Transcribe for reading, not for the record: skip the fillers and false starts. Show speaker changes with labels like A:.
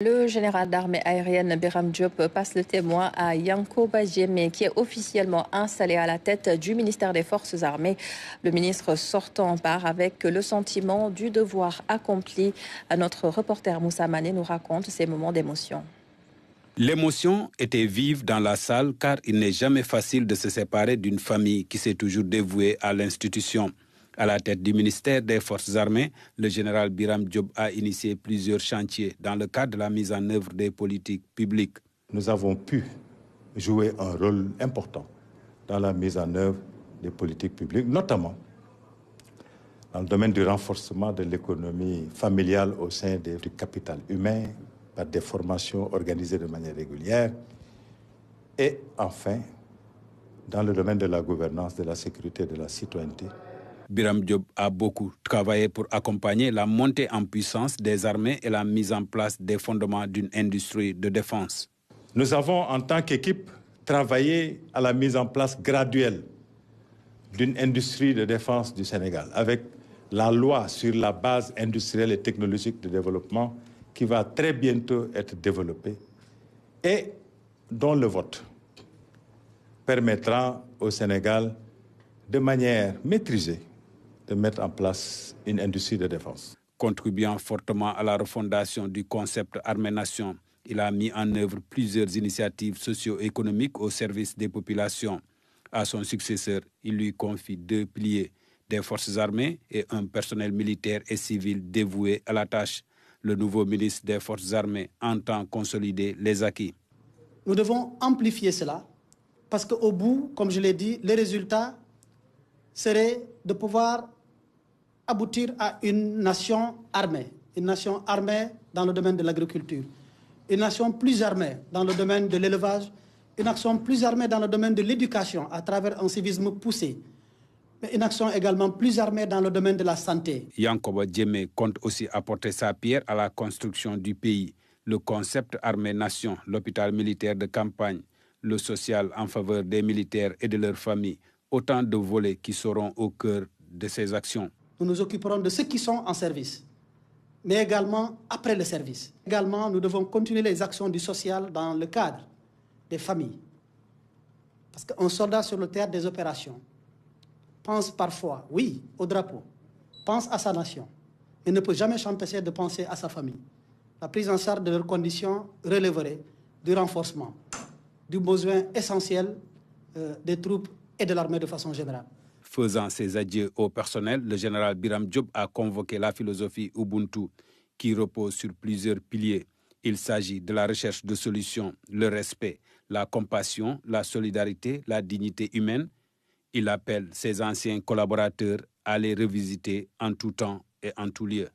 A: Le général d'armée aérienne Biram Diop passe le témoin à Yankoba Diémé, qui est officiellement installé à la tête du ministère des Forces armées. Le ministre sortant part avec le sentiment du devoir accompli. Notre reporter Moussa Mané nous raconte ces moments d'émotion.
B: L'émotion était vive dans la salle car il n'est jamais facile de se séparer d'une famille qui s'est toujours dévouée à l'institution. À la tête du ministère des Forces armées, le général Biram Diop a initié plusieurs chantiers dans le cadre de la mise en œuvre des politiques publiques.
C: Nous avons pu jouer un rôle important dans la mise en œuvre des politiques publiques, notamment dans le domaine du renforcement de l'économie familiale au sein du capital humain, par des formations organisées de manière régulière, et enfin, dans le domaine de la gouvernance, de la sécurité et de la citoyenneté.
B: Biram Diop a beaucoup travaillé pour accompagner la montée en puissance des armées et la mise en place des fondements d'une industrie de défense.
C: Nous avons, en tant qu'équipe, travaillé à la mise en place graduelle d'une industrie de défense du Sénégal, avec la loi sur la base industrielle et technologique de développement qui va très bientôt être développée et dont le vote permettra au Sénégal, de manière maîtrisée, de mettre en place une industrie de défense.
B: Contribuant fortement à la refondation du concept armée-nation, il a mis en œuvre plusieurs initiatives socio-économiques au service des populations. À son successeur, il lui confie 2 piliers, des forces armées et un personnel militaire et civil dévoué à la tâche. Le nouveau ministre des Forces armées entend consolider les acquis.
D: Nous devons amplifier cela parce qu'au bout, comme je l'ai dit, le résultat serait de pouvoir aboutir à une nation armée dans le domaine de l'agriculture, une nation plus armée dans le domaine de l'élevage, une nation plus armée dans le domaine de l'éducation à travers un civisme poussé, mais une action également plus armée dans le domaine de la santé.
B: Yankoba Diémé compte aussi apporter sa pierre à la construction du pays. Le concept armée-nation, l'hôpital militaire de campagne, le social en faveur des militaires et de leurs familles, autant de volets qui seront au cœur de ces actions.
D: Nous nous occuperons de ceux qui sont en service, mais également après le service. Également, nous devons continuer les actions du social dans le cadre des familles. Parce qu'un soldat sur le théâtre des opérations pense parfois, oui, au drapeau, pense à sa nation, mais ne peut jamais s'empêcher de penser à sa famille. La prise en charge de leurs conditions relèverait du renforcement, du besoin essentiel des troupes et de l'armée de façon générale.
B: Faisant ses adieux au personnel, le général Biram Diop a convoqué la philosophie Ubuntu qui repose sur plusieurs piliers. Il s'agit de la recherche de solutions, le respect, la compassion, la solidarité, la dignité humaine. Il appelle ses anciens collaborateurs à les revisiter en tout temps et en tout lieu.